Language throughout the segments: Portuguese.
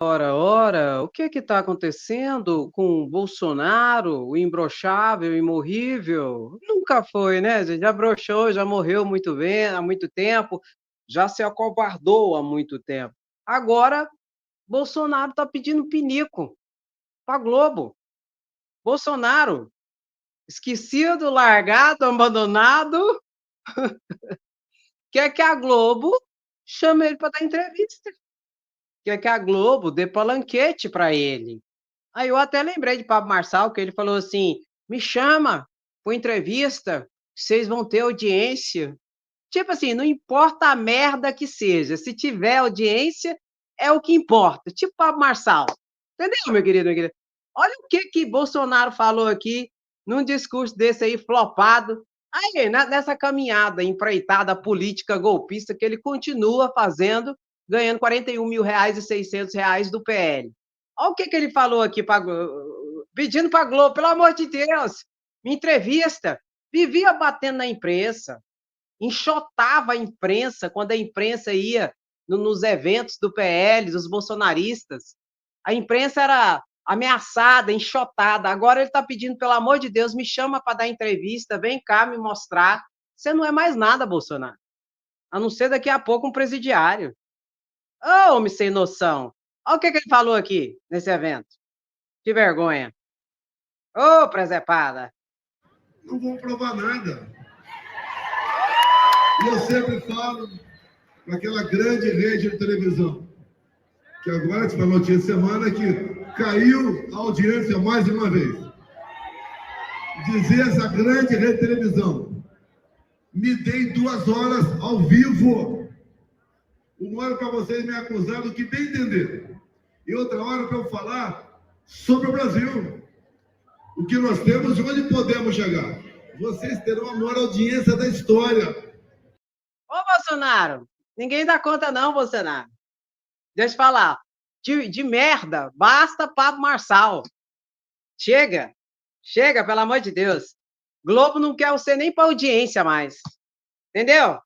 Ora, ora, o que está acontecendo com o Bolsonaro, o imbrochável, imorrível? Nunca foi, né, gente? Já broxou, já morreu muito bem, há muito tempo, já se acovardou há muito tempo. Agora, Bolsonaro está pedindo pinico para Globo. Bolsonaro, esquecido, largado, abandonado, quer que a Globo chame ele para dar entrevista. Quer que a Globo dê palanquete para ele. Aí eu até lembrei de Pablo Marçal, que ele falou assim: me chama para entrevista, vocês vão ter audiência. Tipo assim, não importa a merda que seja, se tiver audiência, é o que importa. Tipo Pablo Marçal. Entendeu, meu querido, meu querido? Olha o que Bolsonaro falou aqui num discurso desse aí flopado. Aí, nessa caminhada empreitada política golpista que ele continua fazendo, ganhando R$ 41.600 do PL. Olha o que ele falou aqui, pedindo para a Globo, pelo amor de Deus, me entrevista. Vivia batendo na imprensa, enxotava a imprensa quando a imprensa ia nos eventos do PL, dos bolsonaristas. A imprensa era ameaçada, enxotada. Agora ele está pedindo, pelo amor de Deus, me chama para dar entrevista, vem cá me mostrar. Você não é mais nada, Bolsonaro. A não ser daqui a pouco um presidiário. Ô, oh, homem sem noção. Olha o que ele falou aqui nesse evento. Que vergonha. Ô, oh, presepada. Não vão provar nada. E eu sempre falo para aquela grande rede de televisão, que agora tive a notícia semana que caiu a audiência mais uma vez. Dizer essa grande rede de televisão, me deem 2 horas ao vivo. Uma hora para vocês me acusar do que bem entender. E outra hora para eu falar sobre o Brasil. O que nós temos e onde podemos chegar. Vocês terão a maior audiência da história. Ô, Bolsonaro, ninguém dá conta não, Bolsonaro. Deixa eu falar. De merda, basta Pablo Marçal. Chega. Chega, pelo amor de Deus. Globo não quer você nem para audiência mais. Entendeu?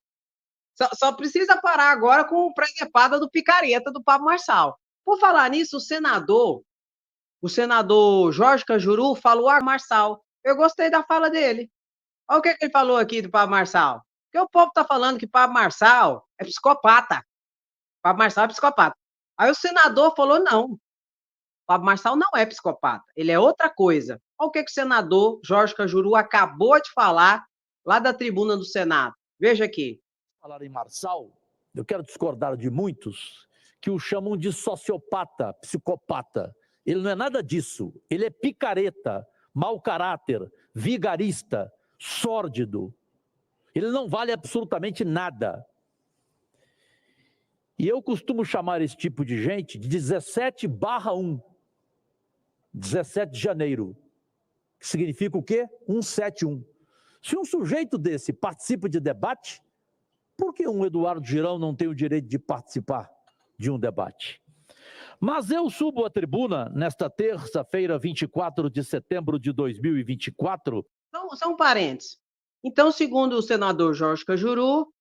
Só precisa parar agora com o presepada do picareta do Pablo Marçal. Por falar nisso, o senador Jorge Cajuru falou a Marçal. Eu gostei da fala dele. Olha o que ele falou aqui do Pablo Marçal. Porque o povo está falando que Pablo Marçal é psicopata. Pablo Marçal é psicopata. Aí o senador falou: não, Pablo Marçal não é psicopata, ele é outra coisa. Olha o que o senador Jorge Cajuru acabou de falar lá da tribuna do Senado. Veja aqui. Falar em Marçal, eu quero discordar de muitos que o chamam de sociopata, psicopata. Ele não é nada disso. Ele é picareta, mau caráter, vigarista, sórdido. Ele não vale absolutamente nada. E eu costumo chamar esse tipo de gente de 17/1. 17 de janeiro. Que significa o quê? 171. Se um sujeito desse participa de debate, por que um Eduardo Girão não tem o direito de participar de um debate? Mas eu subo à tribuna nesta terça-feira, 24 de setembro de 2024. São parentes. Então, segundo o senador Jorge Cajuru,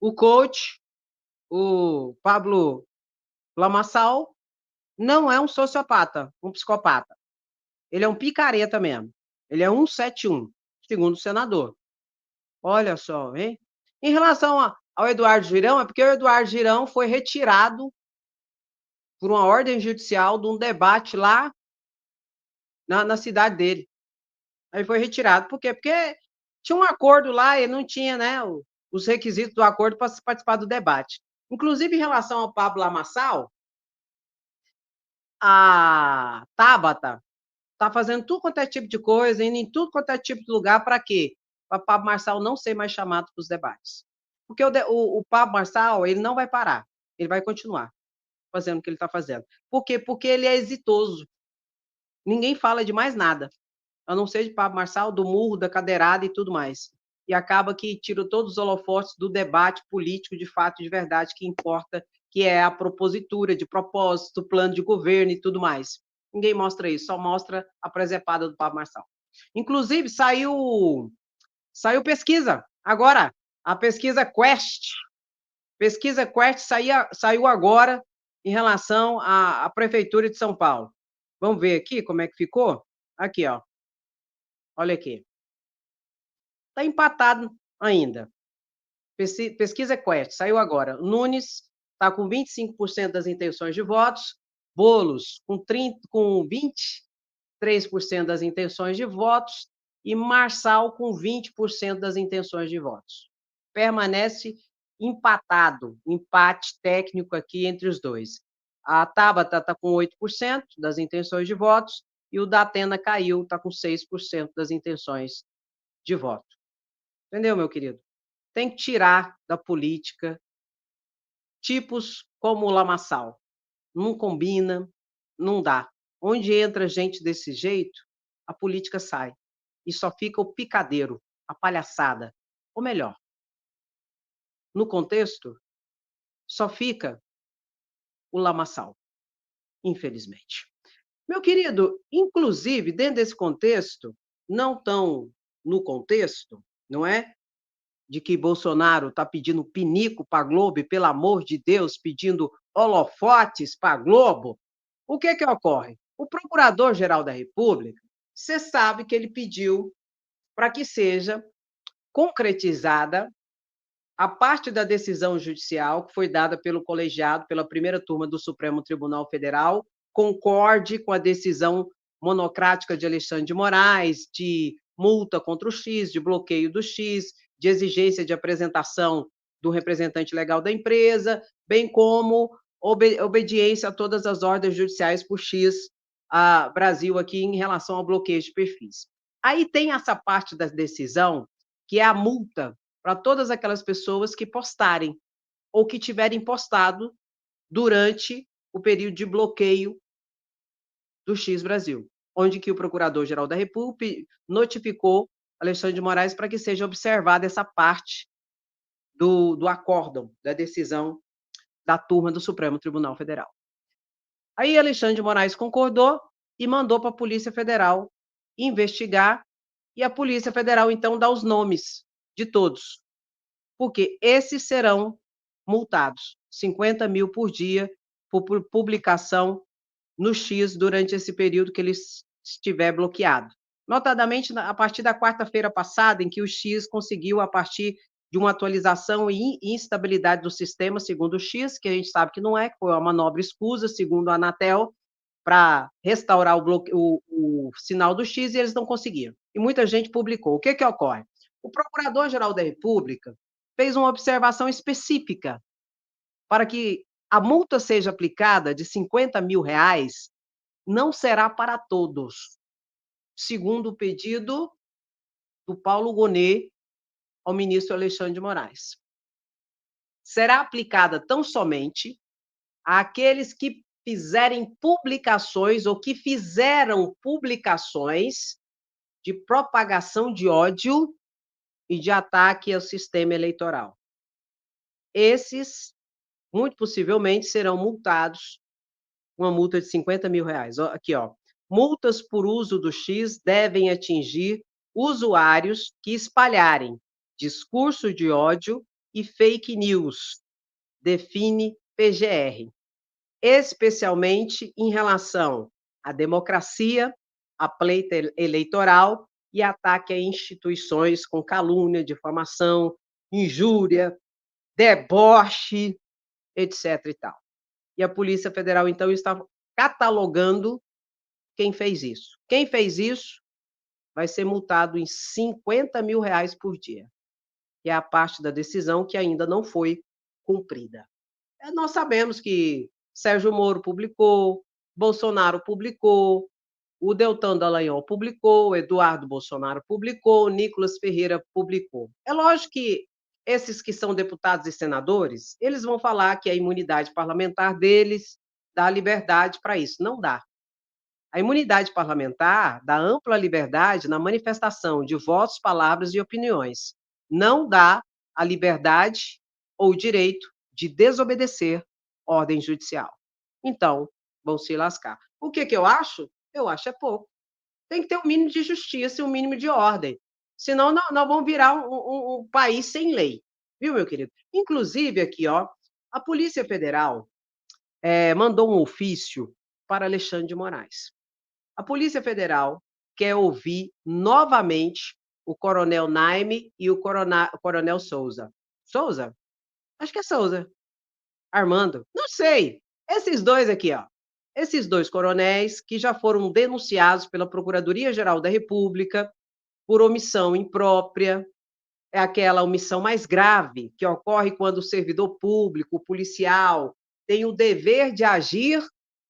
o coach, o Pablo Lamaçal, não é um sociopata, um psicopata. Ele é um picareta mesmo. Ele é 171, segundo o senador. Olha só, hein? Em relação ao Eduardo Girão, é porque o Eduardo Girão foi retirado por uma ordem judicial de um debate lá na cidade dele. Aí foi retirado. Por quê? Porque tinha um acordo lá, ele não tinha, né, os requisitos do acordo para participar do debate. Inclusive, em relação ao Pablo Lamaçal, a Tabata está fazendo tudo quanto é tipo de coisa, indo em tudo quanto é tipo de lugar, para quê? Para Pablo Marçal não ser mais chamado para os debates. Porque o Pablo Marçal, ele não vai parar, ele vai continuar fazendo o que ele está fazendo. Por quê? Porque ele é exitoso. Ninguém fala de mais nada, a não ser de Pablo Marçal, do murro, da cadeirada e tudo mais. E acaba que tira todos os holofotes do debate político de fato, de verdade, que importa, que é a propositura de propósito, plano de governo e tudo mais. Ninguém mostra isso, só mostra a presepada do Pablo Marçal. Inclusive, saiu pesquisa, agora, a pesquisa Quest. Pesquisa Quest saiu agora, em relação à Prefeitura de São Paulo. Vamos ver aqui como é que ficou? Aqui, ó. Olha aqui. Está empatado ainda. Pesquisa Quest, saiu agora. Nunes está com 25% das intenções de votos, Boulos com 23% das intenções de votos e Marçal com 20% das intenções de votos. Permanece empatado, empate técnico aqui entre os dois. A Tabata está com 8% das intenções de votos e o Datena caiu, está com 6% das intenções de voto. Entendeu, meu querido? Tem que tirar da política tipos como o Lamaçal. Não combina, não dá. Onde entra gente desse jeito, a política sai. E só fica o picadeiro, a palhaçada. Ou melhor, no contexto, só fica o lamaçal, infelizmente. Meu querido, inclusive, dentro desse contexto, não tão no contexto, não é? De que Bolsonaro está pedindo pinico para a Globo, e, pelo amor de Deus, pedindo holofotes para a Globo, o que ocorre? O Procurador-Geral da República, você sabe que ele pediu para que seja concretizada a parte da decisão judicial que foi dada pelo colegiado, pela primeira turma do Supremo Tribunal Federal, concorde com a decisão monocrática de Alexandre de Moraes, de multa contra o X, de bloqueio do X, de exigência de apresentação do representante legal da empresa, bem como obediência a todas as ordens judiciais por X Brasil aqui em relação ao bloqueio de perfis. Aí tem essa parte da decisão, que é a multa para todas aquelas pessoas que postarem ou que tiverem postado durante o período de bloqueio do X Brasil, onde que o Procurador-Geral da República notificou Alexandre de Moraes para que seja observada essa parte do acórdão, da decisão da turma do Supremo Tribunal Federal. Aí Alexandre de Moraes concordou e mandou para a Polícia Federal investigar, e a Polícia Federal, então, dá os nomes de todos, porque esses serão multados, 50 mil por dia, por publicação no X durante esse período que ele estiver bloqueado. Notadamente, a partir da quarta-feira passada, em que o X conseguiu, a partir de uma atualização e instabilidade do sistema, segundo o X, que a gente sabe que não é, que foi uma manobra escusa, segundo a Anatel, para restaurar o sinal do X, e eles não conseguiram. E muita gente publicou. O que ocorre? O Procurador-Geral da República fez uma observação específica para que a multa seja aplicada de 50 mil reais, não será para todos, segundo o pedido do Paulo Gonet ao ministro Alexandre de Moraes. Será aplicada tão somente àqueles que fizerem publicações ou que fizeram publicações de propagação de ódio e de ataque ao sistema eleitoral. Esses, muito possivelmente, serão multados com uma multa de 50 mil reais. Aqui, ó. Multas por uso do X devem atingir usuários que espalharem discurso de ódio e fake news, define PGR, especialmente em relação à democracia, à pleita eleitoral e ataque a instituições com calúnia, difamação, injúria, deboche, etc. e tal. E a Polícia Federal, então, está catalogando quem fez isso. Quem fez isso vai ser multado em 50 mil reais por dia, que é a parte da decisão que ainda não foi cumprida. Nós sabemos que Sérgio Moro publicou, Bolsonaro publicou, o Deltan Dallagnol publicou, Eduardo Bolsonaro publicou, Nicolas Ferreira publicou. É lógico que esses que são deputados e senadores, eles vão falar que a imunidade parlamentar deles dá liberdade para isso. Não dá. A imunidade parlamentar dá ampla liberdade na manifestação de votos, palavras e opiniões. Não dá a liberdade ou o direito de desobedecer ordem judicial. Então, vão se lascar. O que eu acho? Eu acho é pouco. Tem que ter um mínimo de justiça e um mínimo de ordem. Senão, nós vamos virar um país sem lei. Viu, meu querido? Inclusive, aqui, ó, a Polícia Federal mandou um ofício para Alexandre de Moraes. A Polícia Federal quer ouvir novamente o coronel Naime e o coronel Souza. Souza? Acho que é Souza. Armando? Não sei. Esses dois aqui, ó. Esses dois coronéis que já foram denunciados pela Procuradoria-Geral da República por omissão imprópria, é aquela omissão mais grave que ocorre quando o servidor público, o policial, tem o dever de agir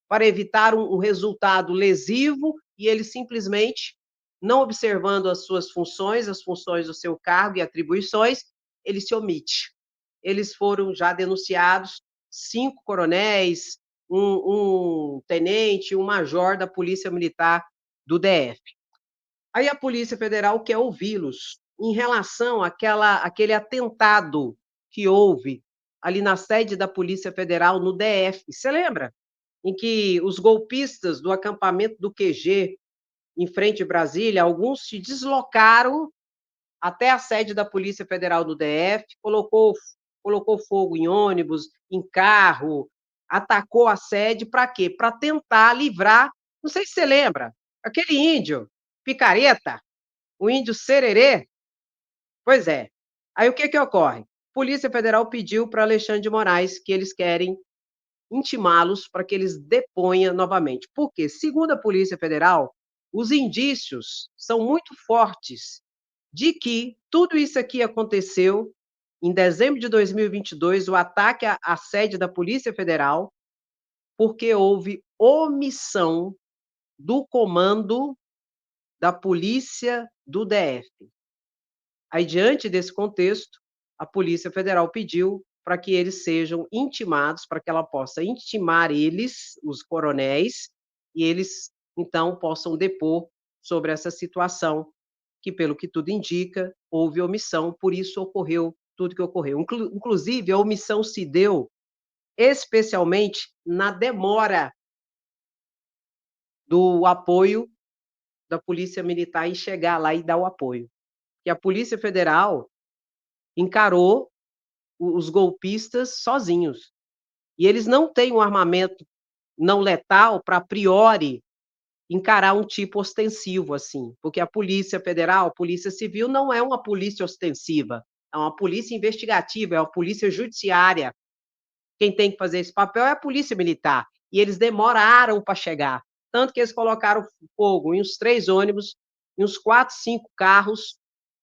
para evitar um resultado lesivo e ele simplesmente, não observando as suas funções, as funções do seu cargo e atribuições, ele se omite. Eles foram já denunciados, 5 coronéis, um tenente, um major da Polícia Militar do DF. Aí a Polícia Federal quer ouvi-los em relação àquele atentado que houve ali na sede da Polícia Federal no DF. Você lembra? Em que os golpistas do acampamento do QG, em frente a Brasília, alguns se deslocaram até a sede da Polícia Federal do DF, colocou fogo em ônibus, em carro, atacou a sede para quê? Para tentar livrar, não sei se você lembra, aquele índio picareta, o índio Sererê. Pois é. Aí o que que ocorre? Polícia Federal pediu para Alexandre de Moraes que eles querem intimá-los para que eles deponham novamente. Porque, segundo a Polícia Federal, os indícios são muito fortes de que tudo isso aqui aconteceu em dezembro de 2022, o ataque à sede da Polícia Federal, porque houve omissão do comando da Polícia do DF. Aí, diante desse contexto, a Polícia Federal pediu para que eles sejam intimados, para que ela possa intimar eles, os coronéis, e eles, então, possam depor sobre essa situação, que, pelo que tudo indica, houve omissão, por isso ocorreu tudo que ocorreu. Inclusive, a omissão se deu especialmente na demora do apoio da Polícia Militar em chegar lá e dar o apoio. Que a Polícia Federal encarou os golpistas sozinhos. E eles não têm um armamento não letal para, a priori, encarar um tipo ostensivo assim, porque a Polícia Federal, a Polícia Civil, não é uma polícia ostensiva, é uma polícia investigativa, é uma polícia judiciária. Quem tem que fazer esse papel é a Polícia Militar. E eles demoraram para chegar. Tanto que eles colocaram fogo em uns 3 ônibus, em uns 4, 5 carros,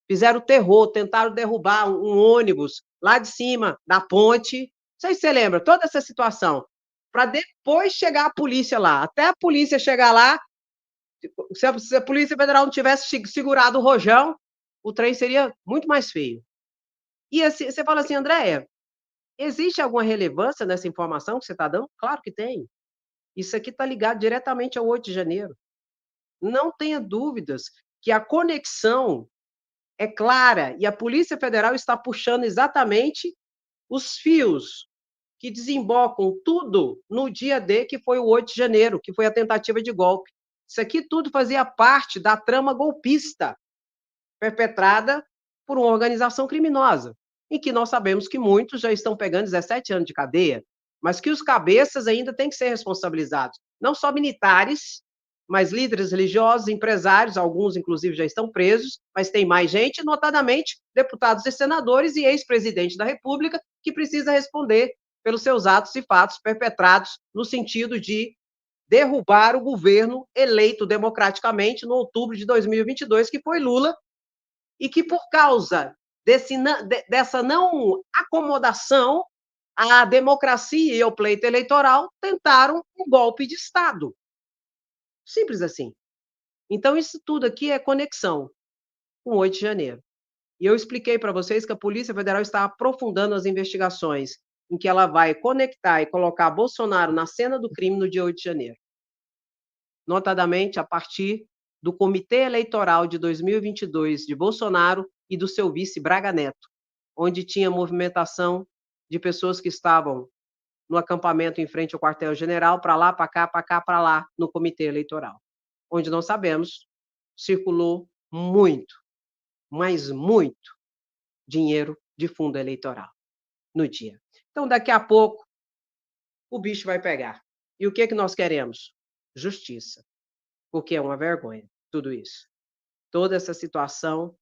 fizeram terror, tentaram derrubar um ônibus lá de cima da ponte. Não sei se você lembra, toda essa situação. Para depois chegar a polícia lá. Até a polícia chegar lá, se a Polícia Federal não tivesse segurado o rojão, o trem seria muito mais feio. E assim, você fala assim, Andréia, existe alguma relevância nessa informação que você está dando? Claro que tem. Isso aqui está ligado diretamente ao 8 de janeiro. Não tenha dúvidas que a conexão é clara e a Polícia Federal está puxando exatamente os fios que desembocam tudo no dia D, que foi o 8 de janeiro, que foi a tentativa de golpe. Isso aqui tudo fazia parte da trama golpista perpetrada por uma organização criminosa, em que nós sabemos que muitos já estão pegando 17 anos de cadeia, mas que os cabeças ainda têm que ser responsabilizados. Não só militares, mas líderes religiosos, empresários, alguns inclusive já estão presos, mas tem mais gente, notadamente deputados e senadores e ex-presidente da República, que precisa responder pelos seus atos e fatos perpetrados no sentido de derrubar o governo eleito democraticamente no outubro de 2022, que foi Lula, e que por causa dessa não acomodação à democracia e ao pleito eleitoral, tentaram um golpe de Estado. Simples assim. Então, isso tudo aqui é conexão com o 8 de janeiro. E eu expliquei para vocês que a Polícia Federal está aprofundando as investigações, em que ela vai conectar e colocar Bolsonaro na cena do crime no dia 8 de janeiro. Notadamente, a partir do Comitê Eleitoral de 2022 de Bolsonaro e do seu vice Braga Neto, onde tinha movimentação de pessoas que estavam no acampamento em frente ao quartel-general, para lá, para cá, para lá, no Comitê Eleitoral, onde nós sabemos, circulou muito, mas muito, dinheiro de fundo eleitoral no dia. Então, daqui a pouco, o bicho vai pegar. E o que que nós queremos? Justiça, porque é uma vergonha tudo isso. Toda essa situação,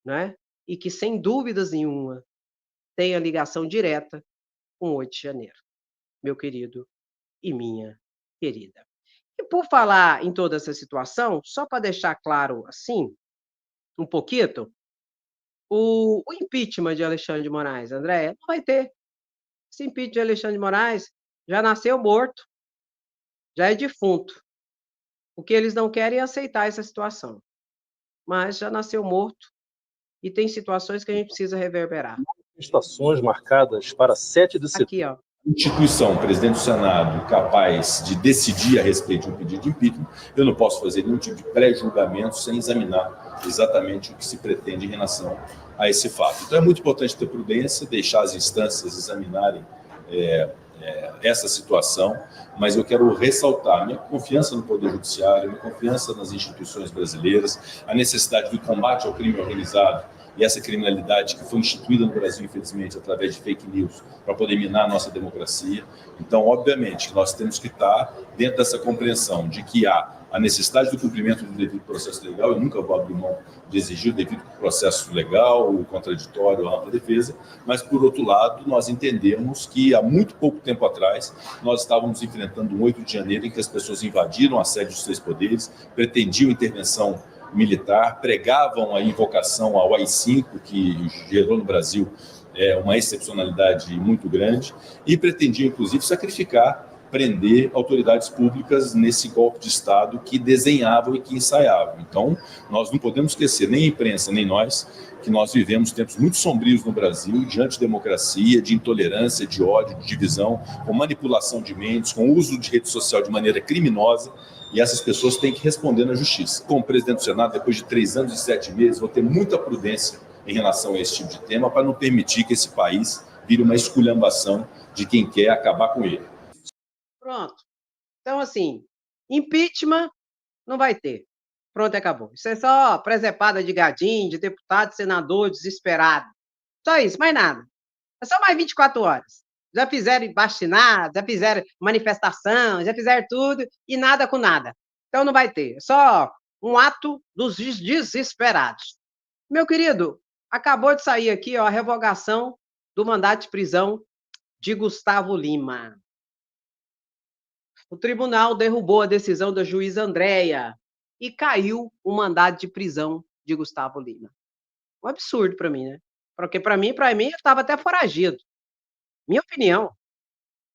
né, e que sem dúvidas nenhuma tem a ligação direta com o 8 de janeiro, meu querido e minha querida. E por falar em toda essa situação, só para deixar claro, assim, um pouquinho, o impeachment de Alexandre de Moraes, Andréia, não vai ter. Esse impeachment de Alexandre de Moraes já nasceu morto, já é defunto. O que eles não querem é aceitar essa situação, mas já nasceu morto e tem situações que a gente precisa reverberar. Manifestações marcadas para 7 de setembro. Aqui, ó. Instituição, presidente do Senado, capaz de decidir a respeito de um pedido de impeachment, eu não posso fazer nenhum tipo de pré-julgamento sem examinar exatamente o que se pretende em relação a esse fato. Então é muito importante ter prudência, deixar as instâncias examinarem essa situação, mas eu quero ressaltar minha confiança no Poder Judiciário, minha confiança nas instituições brasileiras, a necessidade do combate ao crime organizado e essa criminalidade que foi instituída no Brasil, infelizmente, através de fake news, para poder minar a nossa democracia. Então, obviamente, nós temos que estar dentro dessa compreensão de que há a necessidade do cumprimento do devido processo legal, eu nunca vou abrir mão de exigir o devido processo legal, o contraditório, a ampla defesa, mas, por outro lado, nós entendemos que há muito pouco tempo atrás nós estávamos enfrentando um 8 de janeiro em que as pessoas invadiram a sede dos 3 poderes, pretendiam intervenção militar, pregavam a invocação ao AI-5, que gerou no Brasil uma excepcionalidade muito grande, e pretendiam, inclusive, sacrificar, prender autoridades públicas nesse golpe de Estado que desenhavam e que ensaiavam. Então, nós não podemos esquecer, nem a imprensa, nem nós, que nós vivemos tempos muito sombrios no Brasil, de antidemocracia, de intolerância, de ódio, de divisão, com manipulação de mentes, com uso de rede social de maneira criminosa, e essas pessoas têm que responder na justiça. Como presidente do Senado, depois de 3 anos e 7 meses, vou ter muita prudência em relação a esse tipo de tema para não permitir que esse país vire uma esculhambação de quem quer acabar com ele. Pronto. Então, assim, impeachment não vai ter. Pronto, acabou. Isso é só presepada de gadinho, de deputado, senador desesperado. Só isso, mais nada. É só mais 24 horas. Já fizeram vacinar, já fizeram manifestação, já fizeram tudo e nada com nada. Então não vai ter. É só um ato dos desesperados. Meu querido, acabou de sair aqui, ó, a revogação do mandato de prisão de Gustavo Lima. O tribunal derrubou a decisão da juíza Andréia e caiu o mandato de prisão de Gustavo Lima. Um absurdo para mim, né? Porque para mim, ele estava até foragido. Minha opinião.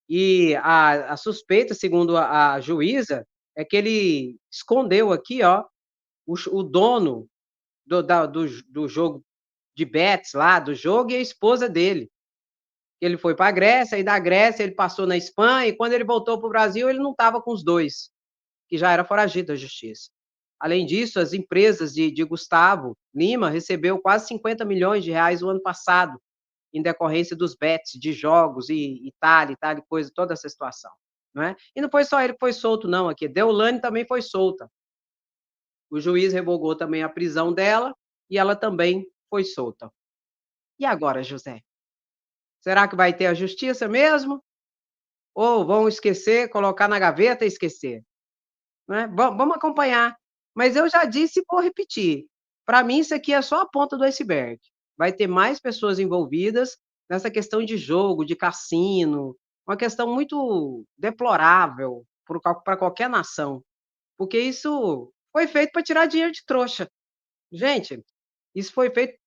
E a suspeita, segundo a juíza, é que ele escondeu aqui, ó, o dono do jogo de bets lá, do jogo, e a esposa dele. Ele foi para a Grécia, e da Grécia ele passou na Espanha, e quando ele voltou para o Brasil, ele não estava com os dois, que já era foragido da justiça. Além disso, as empresas de Gustavo Lima recebeu quase 50 milhões de reais o ano passado, em decorrência dos bets de jogos e tal, coisa, toda essa situação, não é? E não foi só ele que foi solto, não, aqui, Deolane também foi solta. O juiz revogou também a prisão dela e ela também foi solta. E agora, José? Será que vai ter a justiça mesmo? Ou vão esquecer, colocar na gaveta e esquecer? Não é? Vamos acompanhar. Mas eu já disse e vou repetir. Para mim, isso aqui é só a ponta do iceberg. Vai ter mais pessoas envolvidas nessa questão de jogo, de cassino, uma questão muito deplorável para qualquer nação, porque isso foi feito para tirar dinheiro de trouxa. Gente, isso foi feito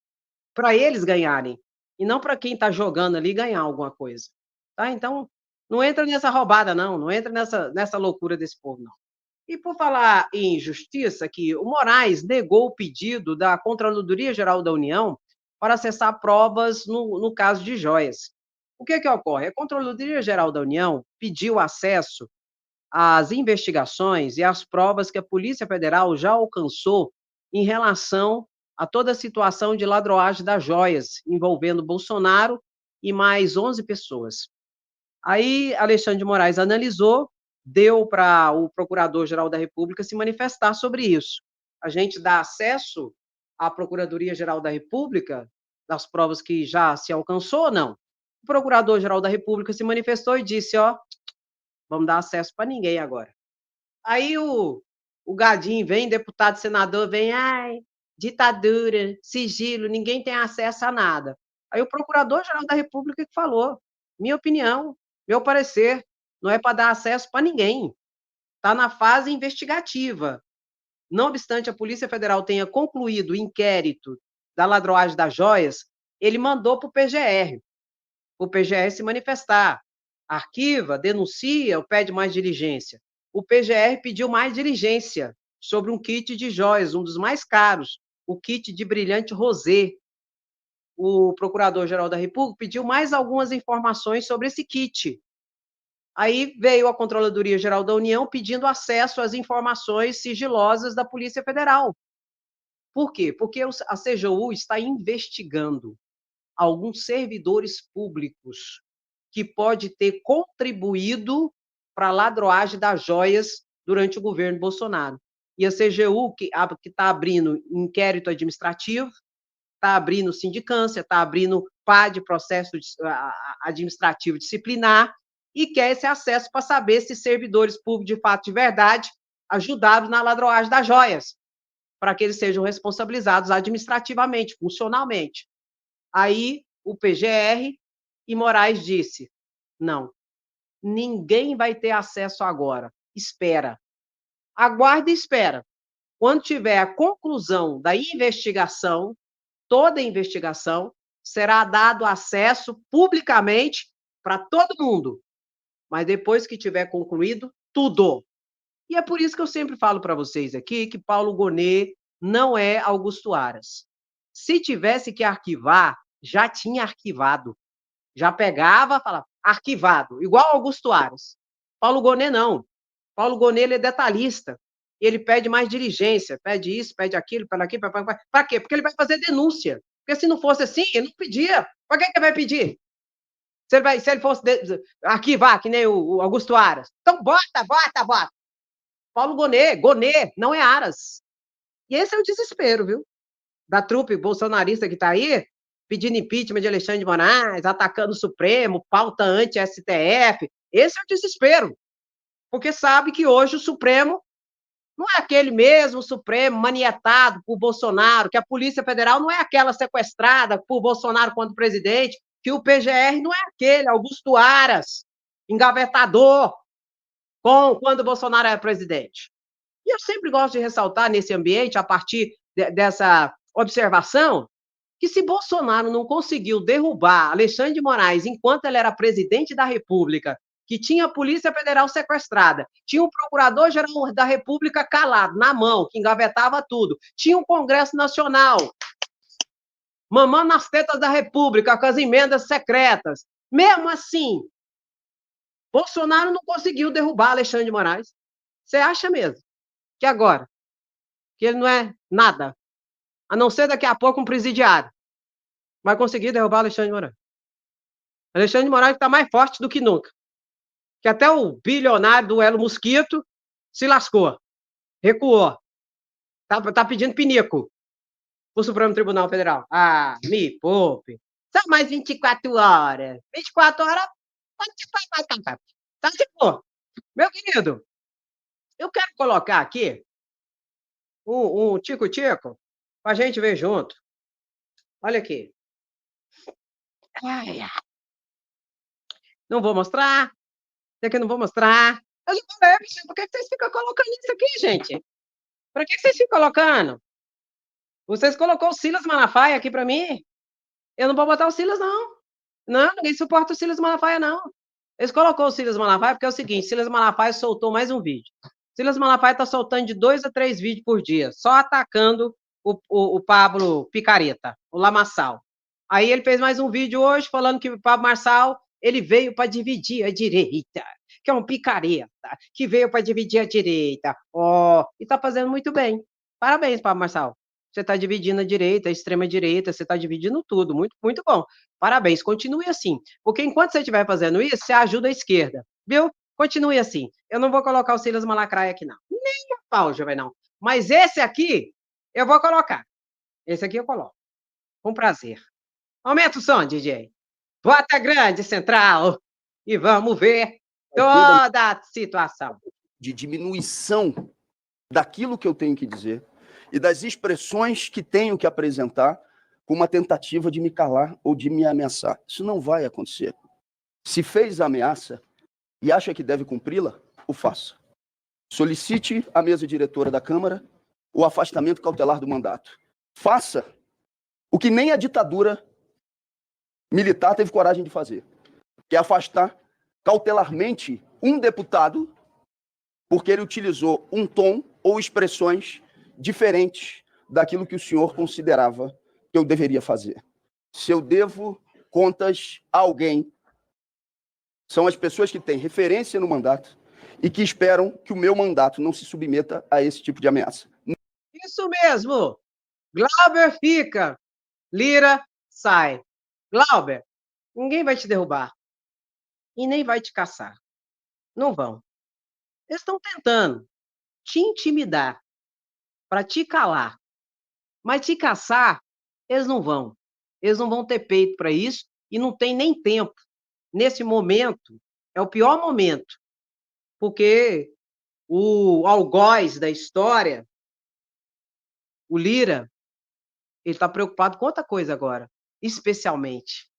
para eles ganharem, e não para quem está jogando ali ganhar alguma coisa. Tá? Então, não entra nessa roubada, não. Não entra nessa loucura desse povo, não. E por falar em justiça, que o Moraes negou o pedido da Controladoria Geral da União para acessar provas no caso de joias. O que ocorre? A Controladoria Geral da União pediu acesso às investigações e às provas que a Polícia Federal já alcançou em relação a toda a situação de ladroagem das joias, envolvendo Bolsonaro e mais 11 pessoas. Aí, Alexandre de Moraes analisou, deu para o Procurador-Geral da República se manifestar sobre isso. A gente dá acesso à Procuradoria-Geral da República, das provas que já se alcançou ou não? O Procurador-Geral da República se manifestou e disse, ó, Vamos dar acesso para ninguém agora. Aí o gadinho vem, deputado, senador, vem, ai, ditadura, sigilo, ninguém tem acesso a nada. Aí o Procurador-Geral da República que falou, minha opinião, meu parecer, não é para dar acesso para ninguém. Está na fase investigativa. Não obstante a Polícia Federal tenha concluído o inquérito da ladroagem das joias, ele mandou para o PGR se manifestar. Arquiva, denuncia ou pede mais diligência. O PGR pediu mais diligência sobre um kit de joias, um dos mais caros, o kit de brilhante rosé. O Procurador-Geral da República pediu mais algumas informações sobre esse kit. Aí veio a Controladoria Geral da União pedindo acesso às informações sigilosas da Polícia Federal. Por quê? Porque a CGU está investigando alguns servidores públicos que pode ter contribuído para a ladroagem das joias durante o governo Bolsonaro. E a CGU, que está abrindo inquérito administrativo, está abrindo sindicância, está abrindo PAD, processo administrativo disciplinar, e quer esse acesso para saber se servidores públicos de fato de verdade ajudaram na ladroagem das joias, para que eles sejam responsabilizados administrativamente, funcionalmente. Aí o PGR e Moraes disse: não, ninguém vai ter acesso agora. Espera. Aguarda e espera. Quando tiver a conclusão da investigação, toda a investigação, será dado acesso publicamente para todo mundo. Mas depois que tiver concluído, tudo. E é por isso que eu sempre falo para vocês aqui que Paulo Gonet não é Augusto Aras. Se tivesse que arquivar, já tinha arquivado. Já pegava, falava, arquivado, igual Augusto Aras. Paulo Gonet não. Paulo Gonet, ele é detalhista. Ele pede mais diligência, pede isso, pede aquilo, pede aquilo, para quê? Porque ele vai fazer denúncia. Porque se não fosse assim, ele não pedia. Para que ele vai pedir? Se ele fosse arquivar, que nem o Augusto Aras. Então, bota. Paulo Gonet, não é Aras. E esse é o desespero, viu? Da trupe bolsonarista que está aí, pedindo impeachment de Alexandre de Moraes, atacando o Supremo, pauta anti-STF. Esse é o desespero. Porque sabe que hoje o Supremo não é aquele mesmo Supremo manietado por Bolsonaro, que a Polícia Federal não é aquela sequestrada por Bolsonaro quando presidente, que o PGR não é aquele Augusto Aras, engavetador, quando Bolsonaro era presidente. E eu sempre gosto de ressaltar nesse ambiente, a partir dessa observação, que se Bolsonaro não conseguiu derrubar Alexandre de Moraes enquanto ele era presidente da República, que tinha a Polícia Federal sequestrada, tinha o Procurador-Geral da República calado, na mão, que engavetava tudo, tinha o Congresso Nacional mamando nas tetas da República com as emendas secretas. Mesmo assim, Bolsonaro não conseguiu derrubar Alexandre de Moraes. Você acha mesmo que agora, que ele não é nada, a não ser daqui a pouco um presidiário, vai conseguir derrubar Alexandre de Moraes? Alexandre de Moraes está mais forte do que nunca. Que até o bilionário do Elo Mosquito se lascou, recuou. Tá pedindo pinico pro Supremo Tribunal Federal. Ah, me poupe. Só mais 24 horas. 24 horas, tá de boa. Meu querido, eu quero colocar aqui um tico-tico pra gente ver junto. Olha aqui. Ai, ai. Não vou mostrar. Sei que eu não vou mostrar. Eu não vou ler, por que vocês ficam colocando isso aqui, gente? Pra que vocês ficam colocando? Vocês colocou o Silas Malafaia aqui pra mim? Eu não vou botar o Silas, não. Não, ninguém suporta o Silas Malafaia, não. Eles colocou o Silas Malafaia porque é o seguinte, Silas Malafaia soltou mais um vídeo. Silas Malafaia tá soltando de 2 a 3 vídeos por dia, só atacando o Pablo Picareta, o Lamaçal. Aí ele fez mais um vídeo hoje falando que o Pablo Marçal, ele veio para dividir a direita, que é um picareta, que veio para dividir a direita. Ó, e tá fazendo muito bem. Parabéns, Pablo Marçal. Você está dividindo a direita, a extrema-direita, você está dividindo tudo. Muito, muito bom. Parabéns, continue assim. Porque enquanto você estiver fazendo isso, você ajuda a esquerda. Viu? Continue assim. Eu não vou colocar o Silas Malafaia aqui, não. Nem a pau, Juvenal. Mas esse aqui, eu vou colocar. Esse aqui eu coloco. Com prazer. Aumenta o som, DJ. Bota grande, central. E vamos ver Toda a situação. De diminuição daquilo que eu tenho que dizer e das expressões que tenho que apresentar com uma tentativa de me calar ou de me ameaçar. Isso não vai acontecer. Se fez a ameaça e acha que deve cumpri-la, o faça. Solicite à mesa diretora da Câmara o afastamento cautelar do mandato. Faça o que nem a ditadura militar teve coragem de fazer, que é afastar cautelarmente um deputado porque ele utilizou um tom ou expressões diferentes daquilo que o senhor considerava que eu deveria fazer. Se eu devo contas a alguém, são as pessoas que têm referência no mandato e que esperam que o meu mandato não se submeta a esse tipo de ameaça. Isso mesmo. Glauber fica. Lira sai. Glauber, ninguém vai te derrubar. E nem vai te caçar. Não vão. Eles estão tentando te intimidar para te calar. Mas te caçar, eles não vão. Eles não vão ter peito para isso e não tem nem tempo. Nesse momento, é o pior momento. Porque o algoz da história, o Lira, ele está preocupado com outra coisa agora, especialmente,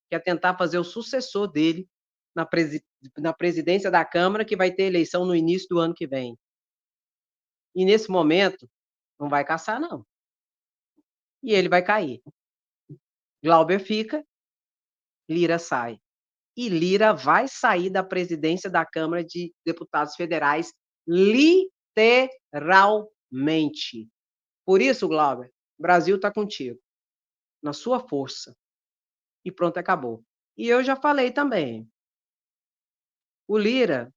que é tentar fazer o sucessor dele na presidência da Câmara, que vai ter eleição no início do ano que vem. E nesse momento, não vai caçar, não. E ele vai cair. Glauber fica, Lira sai. E Lira vai sair da presidência da Câmara de Deputados Federais, literalmente. Por isso, Glauber, o Brasil está contigo, na sua força. E pronto, acabou. E eu já falei também. O Lira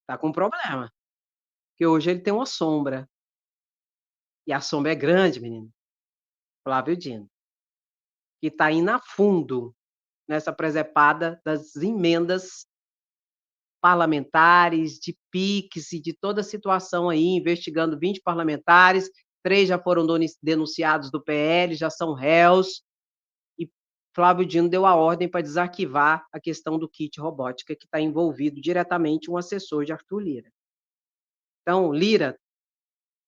tá com um problema. Porque hoje ele tem uma sombra. E a sombra é grande, menino. Flávio Dino. Que está indo a fundo nessa presepada das emendas parlamentares, de PIX e de toda a situação aí, investigando 20 parlamentares, 3 já foram denunciados do PL, já são réus, e Flávio Dino deu a ordem para desarquivar a questão do kit robótica, que está envolvido diretamente um assessor de Arthur Lira. Então, Lira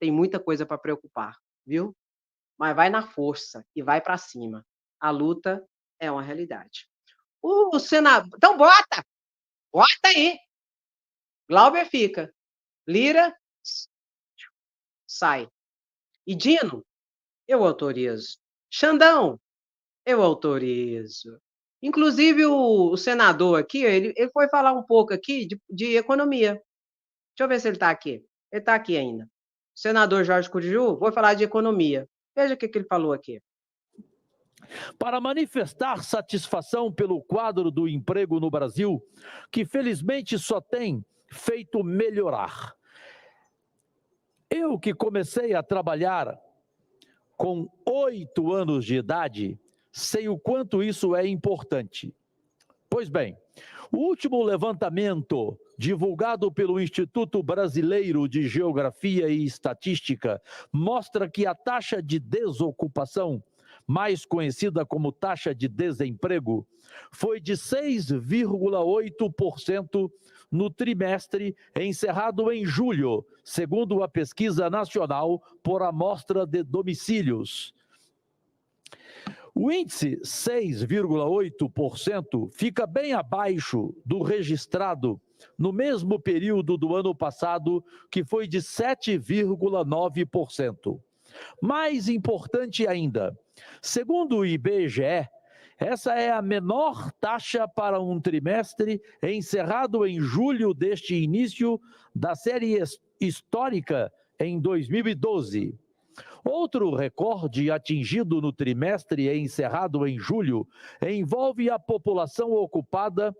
tem muita coisa para preocupar, viu? Mas vai na força e vai para cima. A luta é uma realidade. O Senado... Então, bota aí. Glauber fica. Lira sai. E Dino, eu autorizo. Xandão, eu autorizo. Inclusive, o senador aqui, ele foi falar um pouco aqui de economia. Deixa eu ver se ele está aqui. Ele está aqui ainda. O senador Jorge Curiú, vou falar de economia. Veja o que ele falou aqui. Para manifestar satisfação pelo quadro do emprego no Brasil, que felizmente só tem feito melhorar. Eu que comecei a trabalhar com 8 anos de idade, sei o quanto isso é importante. Pois bem, o último levantamento divulgado pelo Instituto Brasileiro de Geografia e Estatística mostra que a taxa de desocupação, mais conhecida como taxa de desemprego, foi de 6,8% no trimestre encerrado em julho, segundo a Pesquisa Nacional por Amostra de Domicílios. O índice 6,8% fica bem abaixo do registrado no mesmo período do ano passado, que foi de 7,9%. Mais importante ainda, segundo o IBGE, essa é a menor taxa para um trimestre encerrado em julho deste início da série histórica em 2012. Outro recorde atingido no trimestre encerrado em julho envolve a população ocupada,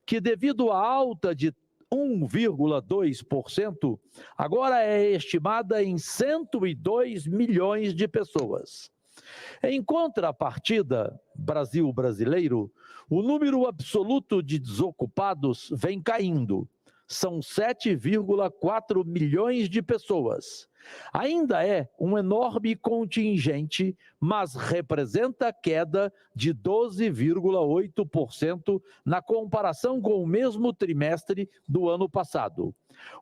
que devido à alta de 1,2%, agora é estimada em 102 milhões de pessoas. Em contrapartida, Brasil brasileiro, o número absoluto de desocupados vem caindo, são 7,4 milhões de pessoas. Ainda é um enorme contingente, mas representa queda de 12,8% na comparação com o mesmo trimestre do ano passado.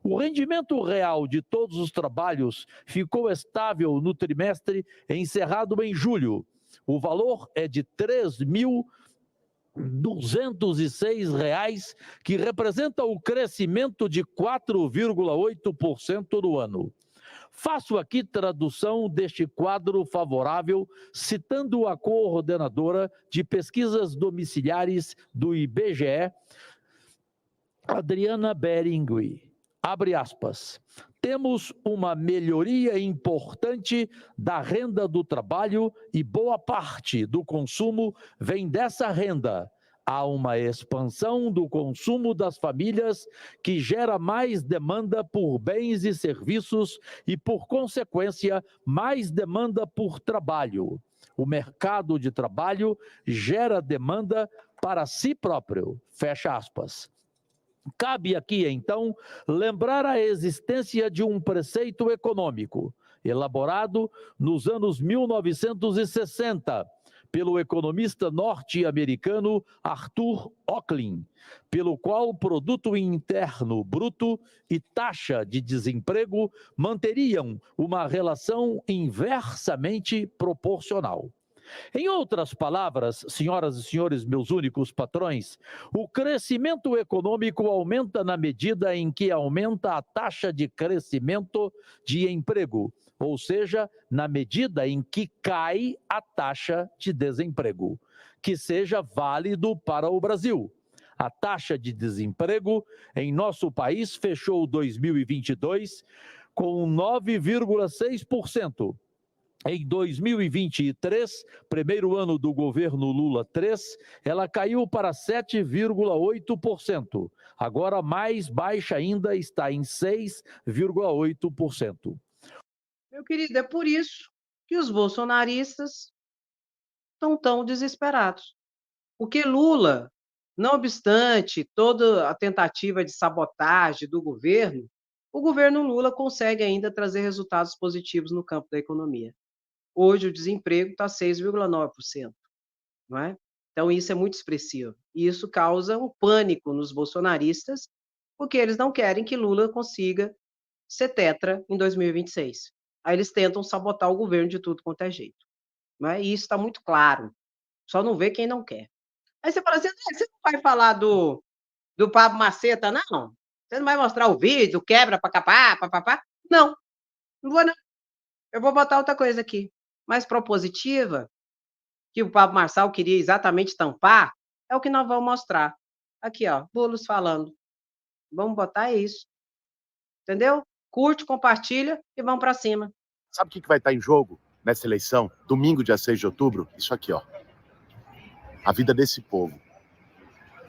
O rendimento real de todos os trabalhos ficou estável no trimestre encerrado em julho. O valor é de R$ 3.206, que representa o crescimento de 4,8% no ano. Faço aqui tradução deste quadro favorável, citando a coordenadora de pesquisas domiciliares do IBGE, Adriana Beringui. Abre aspas. Temos uma melhoria importante da renda do trabalho e boa parte do consumo vem dessa renda. Há uma expansão do consumo das famílias que gera mais demanda por bens e serviços e, por consequência, mais demanda por trabalho. O mercado de trabalho gera demanda para si próprio. Fecha aspas. Cabe aqui, então, lembrar a existência de um preceito econômico, elaborado nos anos 1960, pelo economista norte-americano Arthur Ocklin, pelo qual o produto interno bruto e taxa de desemprego manteriam uma relação inversamente proporcional. Em outras palavras, senhoras e senhores, meus únicos patrões, o crescimento econômico aumenta na medida em que aumenta a taxa de crescimento de emprego, ou seja, na medida em que cai a taxa de desemprego, que seja válido para o Brasil. A taxa de desemprego em nosso país fechou 2022 com 9,6%. Em 2023, primeiro ano do governo Lula III, ela caiu para 7,8%. Agora, mais baixa ainda, está em 6,8%. Meu querido, é por isso que os bolsonaristas estão tão desesperados. Porque Lula, não obstante toda a tentativa de sabotagem do governo, o governo Lula consegue ainda trazer resultados positivos no campo da economia. Hoje o desemprego está 6,9%, não é? Então isso é muito expressivo. E isso causa um pânico nos bolsonaristas, porque eles não querem que Lula consiga ser tetra em 2026. Aí eles tentam sabotar o governo de tudo quanto é jeito. Não é? E isso está muito claro. Só não vê quem não quer. Aí você fala assim, você não vai falar do Pablo Maceta, não? Você não vai mostrar o vídeo, quebra, pacapá, papapá? Não, não vou não. Eu vou botar outra coisa aqui. Mais propositiva, que o Pablo Marçal queria exatamente tampar, é o que nós vamos mostrar. Aqui, ó, Boulos falando. Vamos botar isso. Entendeu? Curte, compartilha e vamos para cima. Sabe o que vai estar em jogo nessa eleição? Domingo, dia 6 de outubro? Isso aqui, ó. A vida desse povo.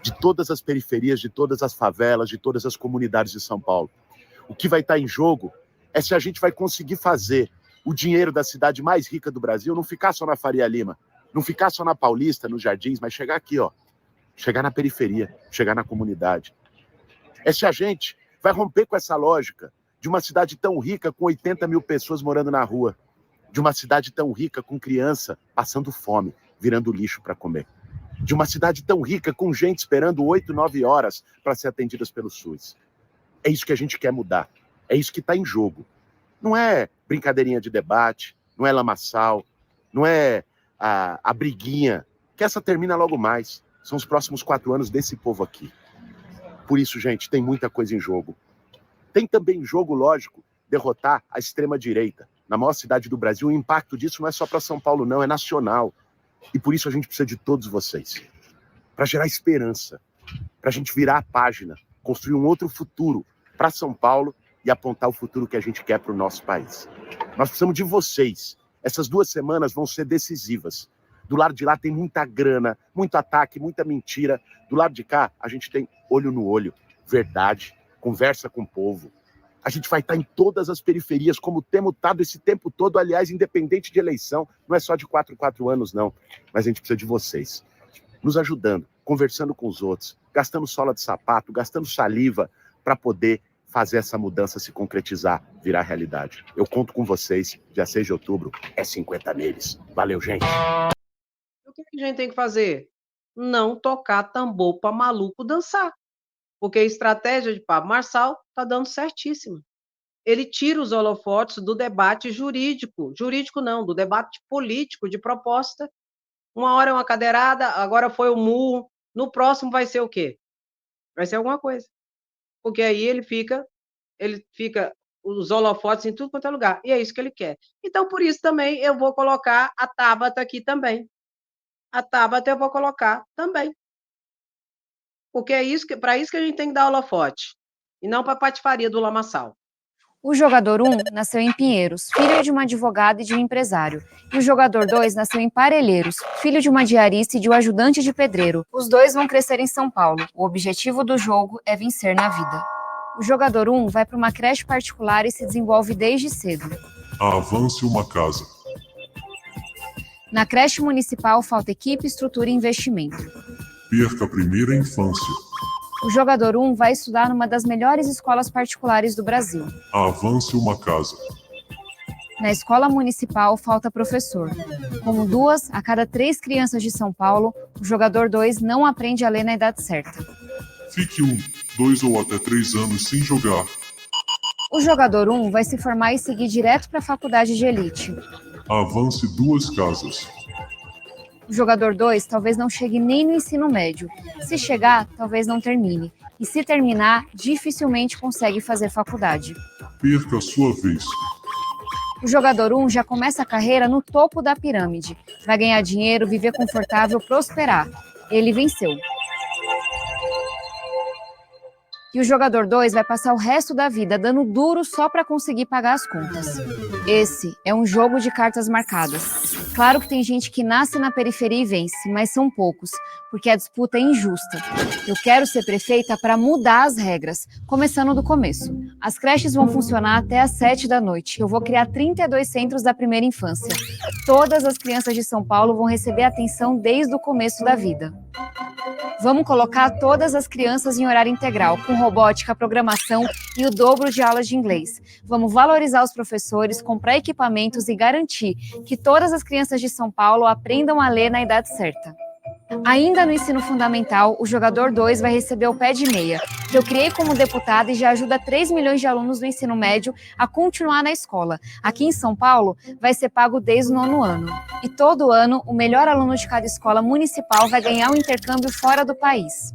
De todas as periferias, de todas as favelas, de todas as comunidades de São Paulo. O que vai estar em jogo é se a gente vai conseguir fazer o dinheiro da cidade mais rica do Brasil não ficar só na Faria Lima, não ficar só na Paulista, nos Jardins, mas chegar aqui, ó. Chegar na periferia, chegar na comunidade. É se a gente vai romper com essa lógica de uma cidade tão rica com 80 mil pessoas morando na rua, de uma cidade tão rica com criança passando fome, virando lixo para comer, de uma cidade tão rica com gente esperando 8, 9 horas para ser atendidas pelo SUS. É isso que a gente quer mudar, é isso que está em jogo. Não é brincadeirinha de debate, não é lamaçal, não é a briguinha, que essa termina logo mais. São os próximos 4 anos desse povo aqui. Por isso, gente, tem muita coisa em jogo. Tem também em jogo, lógico, derrotar a extrema-direita. Na maior cidade do Brasil, o impacto disso não é só para São Paulo, não, é nacional. E por isso a gente precisa de todos vocês. Para gerar esperança, para a gente virar a página, construir um outro futuro para São Paulo e apontar o futuro que a gente quer para o nosso país. Nós precisamos de vocês. Essas 2 semanas vão ser decisivas. Do lado de lá tem muita grana, muito ataque, muita mentira. Do lado de cá, a gente tem olho no olho, verdade, conversa com o povo. A gente vai estar em todas as periferias, como temos estado esse tempo todo, aliás, independente de eleição. Não é só de 4 em 4 anos, não. Mas a gente precisa de vocês. Nos ajudando, conversando com os outros, gastando sola de sapato, gastando saliva, para poder fazer essa mudança se concretizar, virar realidade. Eu conto com vocês, dia 6 de outubro, é 50 neles. Valeu, gente! O que a gente tem que fazer? Não tocar tambor para maluco dançar, porque a estratégia de Pablo Marçal está dando certíssimo. Ele tira os holofotes do debate jurídico não, do debate político, de proposta. Uma hora é uma cadeirada, agora foi o murro, no próximo vai ser o quê? Vai ser alguma coisa. Porque aí ele fica os holofotes em tudo quanto é lugar, e é isso que ele quer. Então, por isso também eu vou colocar a Tabata aqui também. A Tabata eu vou colocar também. Porque é isso para isso que a gente tem que dar holofote, e não para a patifaria do lamaçal. O jogador 1 nasceu em Pinheiros, filho de uma advogada e de um empresário. E o jogador 2 nasceu em Parelheiros, filho de uma diarista e de um ajudante de pedreiro. Os dois vão crescer em São Paulo. O objetivo do jogo é vencer na vida. O jogador 1 vai para uma creche particular e se desenvolve desde cedo. Avance uma casa. Na creche municipal falta equipe, estrutura e investimento. Perca a primeira infância. O jogador 1 vai estudar numa das melhores escolas particulares do Brasil. Avance uma casa. Na escola municipal falta professor. Como 2 a cada 3 crianças de São Paulo, o jogador 2 não aprende a ler na idade certa. Fique 1, 2 ou até 3 anos sem jogar. O jogador 1 vai se formar e seguir direto para a faculdade de elite. Avance 2 casas. O jogador 2 talvez não chegue nem no ensino médio. Se chegar, talvez não termine. E se terminar, dificilmente consegue fazer faculdade. Perca a sua vez. O jogador 1 já começa a carreira no topo da pirâmide. Vai ganhar dinheiro, viver confortável, prosperar. Ele venceu. E o jogador 2 vai passar o resto da vida dando duro só para conseguir pagar as contas. Esse é um jogo de cartas marcadas. Claro que tem gente que nasce na periferia e vence, mas são poucos, porque a disputa é injusta. Eu quero ser prefeita para mudar as regras, começando do começo. As creches vão funcionar até às 7 da noite. Eu vou criar 32 centros da primeira infância. Todas as crianças de São Paulo vão receber atenção desde o começo da vida. Vamos colocar todas as crianças em horário integral, com robótica, programação e o dobro de aulas de inglês. Vamos valorizar os professores, comprar equipamentos e garantir que todas as crianças de São Paulo aprendam a ler na idade certa. Ainda no ensino fundamental, o jogador 2 vai receber o pé de meia, que eu criei como deputada e já ajuda 3 milhões de alunos do ensino médio a continuar na escola. Aqui em São Paulo, vai ser pago desde o 9º ano. E todo ano, o melhor aluno de cada escola municipal vai ganhar um intercâmbio fora do país.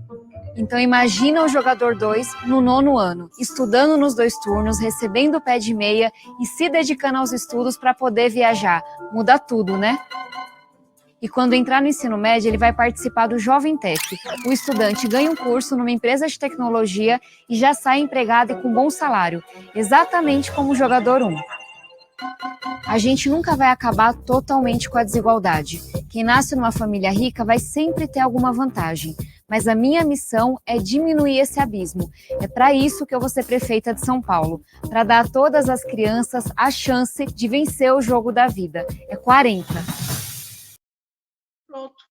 Então imagina o jogador 2 no 9º ano, estudando nos 2 turnos, recebendo o pé de meia e se dedicando aos estudos para poder viajar. Muda tudo, né? E quando entrar no ensino médio, ele vai participar do Jovem Tech. O estudante ganha um curso numa empresa de tecnologia e já sai empregado e com bom salário, exatamente como o jogador 1. A gente nunca vai acabar totalmente com a desigualdade. Quem nasce numa família rica vai sempre ter alguma vantagem. Mas a minha missão é diminuir esse abismo. É para isso que eu vou ser prefeita de São Paulo, para dar a todas as crianças a chance de vencer o jogo da vida. É 40. Pronto.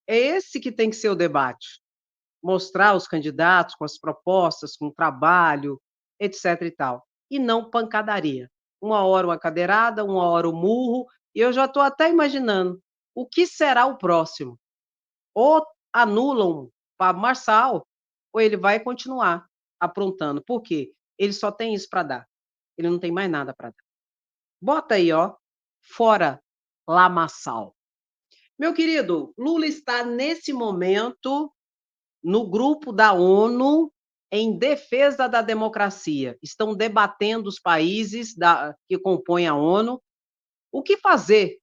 É esse que tem que ser o debate. Mostrar os candidatos com as propostas, com trabalho, etc e tal. E não pancadaria. Uma hora uma cadeirada, uma hora o murro, e eu já estou até imaginando o que será o próximo. Ou anulam Pablo Marçal, ou ele vai continuar aprontando. Por quê? Ele só tem isso para dar. Ele não tem mais nada para dar. Bota aí, ó, fora lamaçal. Meu querido, Lula está nesse momento no grupo da ONU em defesa da democracia. Estão debatendo os países que compõem a ONU. O que fazer?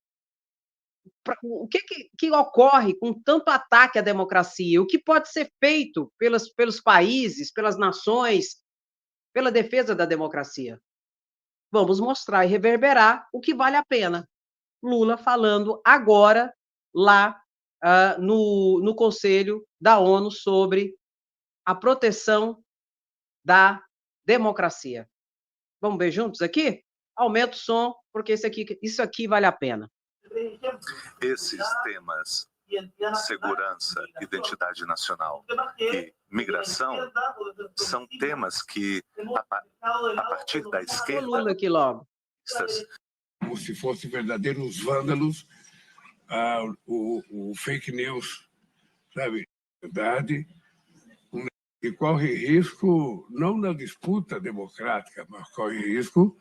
O que ocorre com tanto ataque à democracia? O que pode ser feito pelos países, pelas nações, pela defesa da democracia? Vamos mostrar e reverberar o que vale a pena. Lula falando agora lá no Conselho da ONU sobre a proteção da democracia. Vamos ver juntos aqui? Aumenta o som, porque isso aqui vale a pena. Esses temas segurança, identidade nacional e migração são temas que, a partir da esquerda... Lula aqui logo. Como se fossem verdadeiros vândalos, o fake news, sabe? Verdade. E corre risco, não na disputa democrática, mas corre risco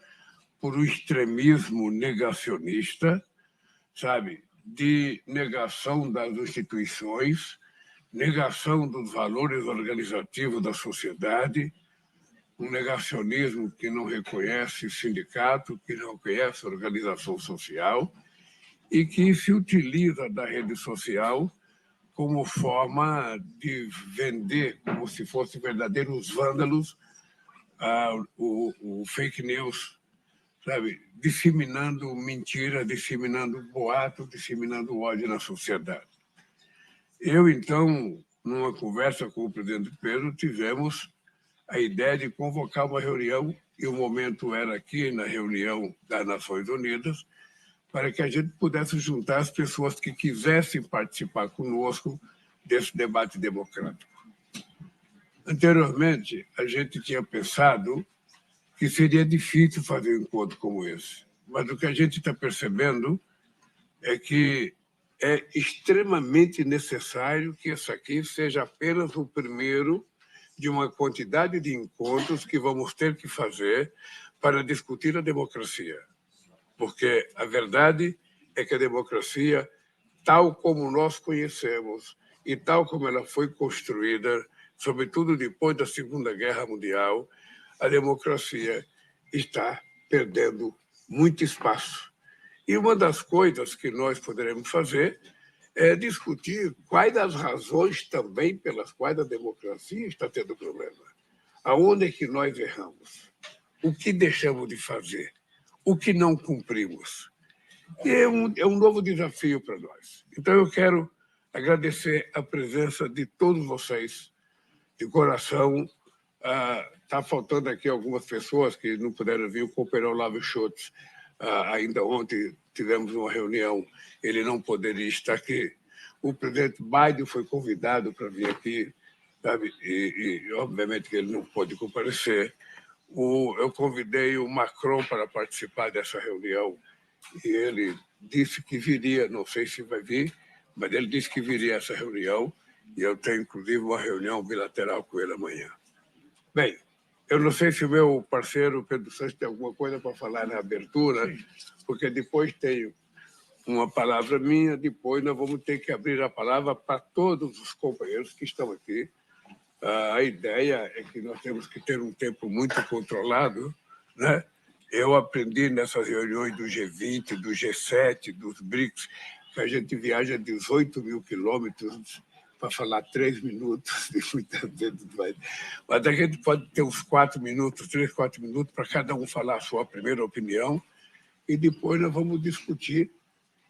por um extremismo negacionista, sabe? De negação das instituições, negação dos valores organizativos da sociedade, um negacionismo que não reconhece sindicato, que não reconhece organização social e que se utiliza da rede social como forma de vender, como se fossem verdadeiros vândalos, o fake news, sabe? Disseminando mentira, disseminando boato, disseminando ódio na sociedade. Eu, então, numa conversa com o presidente Pedro, tivemos a ideia de convocar uma reunião, e o momento era aqui, na reunião das Nações Unidas, para que a gente pudesse juntar as pessoas que quisessem participar conosco desse debate democrático. Anteriormente, a gente tinha pensado que seria difícil fazer um encontro como esse, mas o que a gente está percebendo é que é extremamente necessário que esse aqui seja apenas o primeiro de uma quantidade de encontros que vamos ter que fazer para discutir a democracia. Porque a verdade é que a democracia, tal como nós conhecemos e tal como ela foi construída, sobretudo depois da Segunda Guerra Mundial, a democracia está perdendo muito espaço. E uma das coisas que nós poderemos fazer é discutir quais as razões também pelas quais a democracia está tendo problema. Aonde é que nós erramos? O que deixamos de fazer? O que não cumprimos? E é um novo desafio para nós. Então, eu quero agradecer a presença de todos vocês, de coração. Está faltando aqui algumas pessoas que não puderam vir, o companheiro Olavo Schultz. Ainda ontem tivemos uma reunião, ele não poderia estar aqui. O presidente Biden foi convidado para vir aqui, sabe? E obviamente que ele não pôde comparecer. Eu convidei o Macron para participar dessa reunião e ele disse que viria, não sei se vai vir, mas ele disse que viria a essa reunião e eu tenho, inclusive, uma reunião bilateral com ele amanhã. Bem, eu não sei se o meu parceiro Pedro Santos tem alguma coisa para falar na abertura, porque depois tenho uma palavra minha, depois nós vamos ter que abrir a palavra para todos os companheiros que estão aqui. A ideia é que nós temos que ter um tempo muito controlado, né? Eu aprendi nessas reuniões do G20, do G7, dos BRICS, que a gente viaja 18 mil quilômetros para falar 3 minutos, e muitas vezes mais. Mas a gente pode ter uns 4 minutos, 3, 4 minutos, para cada um falar a sua primeira opinião, e depois nós vamos discutir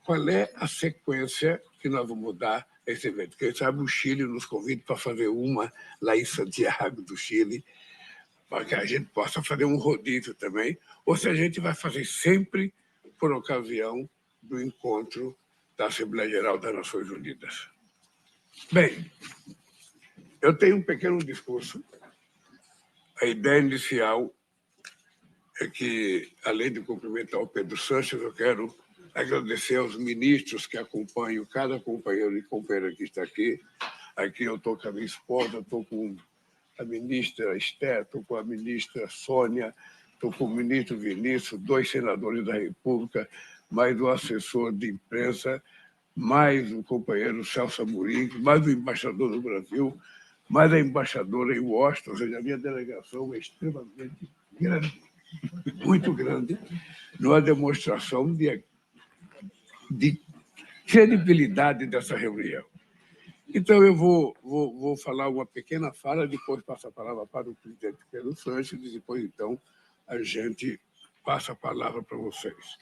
qual é a sequência que nós vamos dar a esse evento. Quem sabe o Chile nos convida para fazer uma lá em Santiago do Chile, para que a gente possa fazer um rodízio também, ou se a gente vai fazer sempre por ocasião do encontro da Assembleia Geral das Nações Unidas. Bem, eu tenho um pequeno discurso. A ideia inicial é que, além de cumprimentar o Pedro Sanches, eu quero agradecer aos ministros que acompanham cada companheiro e companheira que está aqui. Aqui eu estou com a minha esposa, estou com a ministra Esther, estou com a ministra Sônia, estou com o ministro Vinícius, 2 senadores da República, mais o assessor de imprensa, mais o companheiro Celso Amorim, mais o embaixador do Brasil, mais a embaixadora em Washington. Ou seja, a minha delegação é extremamente grande, muito grande, numa demonstração de credibilidade dessa reunião. Então, eu vou falar uma pequena fala, depois passo a palavra para o presidente Pedro Sanches, e depois, então, a gente passa a palavra para vocês.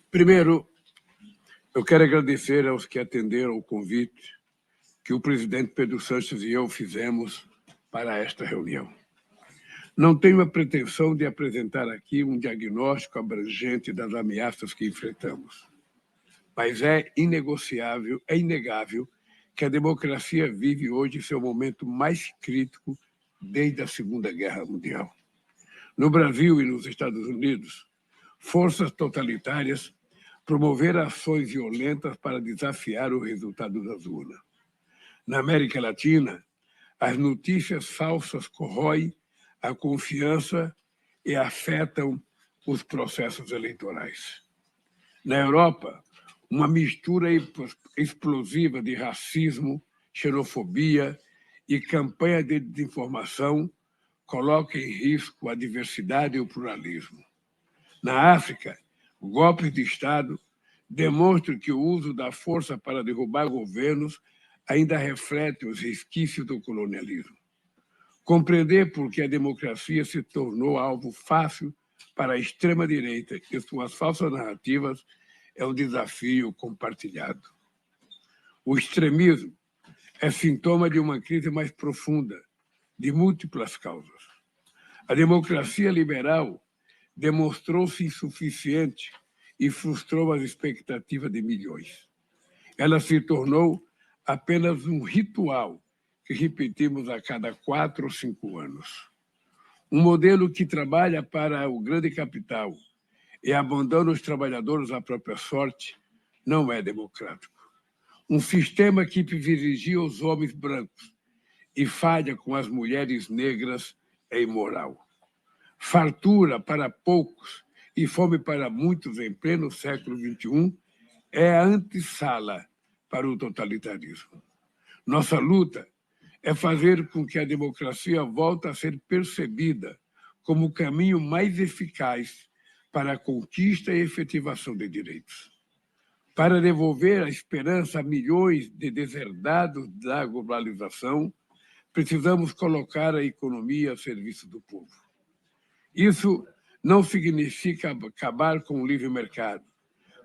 Primeiro, eu quero agradecer aos que atenderam o convite que o presidente Pedro Sanches e eu fizemos para esta reunião. Não tenho a pretensão de apresentar aqui um diagnóstico abrangente das ameaças que enfrentamos, mas é inegociável, é inegável que a democracia vive hoje seu momento mais crítico desde a Segunda Guerra Mundial. No Brasil e nos Estados Unidos, forças totalitárias promoveram ações violentas para desafiar o resultado das urnas. Na América Latina, as notícias falsas corroem a confiança e afetam os processos eleitorais. Na Europa, uma mistura explosiva de racismo, xenofobia e campanha de desinformação coloca em risco a diversidade e o pluralismo. Na África, golpes de Estado demonstram que o uso da força para derrubar governos ainda reflete os resquícios do colonialismo. Compreender por que a democracia se tornou alvo fácil para a extrema-direita e suas falsas narrativas é um desafio compartilhado. O extremismo é sintoma de uma crise mais profunda, de múltiplas causas. A democracia liberal demonstrou-se insuficiente e frustrou as expectativas de milhões. Ela se tornou apenas um ritual que repetimos a cada 4 ou 5 anos. Um modelo que trabalha para o grande capital e abandona os trabalhadores à própria sorte não é democrático. Um sistema que privilegia os homens brancos e falha com as mulheres negras é imoral. Fartura para poucos e fome para muitos em pleno século XXI é a antessala para o totalitarismo. Nossa luta é fazer com que a democracia volte a ser percebida como o caminho mais eficaz para a conquista e efetivação de direitos. Para devolver a esperança a milhões de deserdados da globalização, precisamos colocar a economia a serviço do povo. Isso não significa acabar com o livre mercado,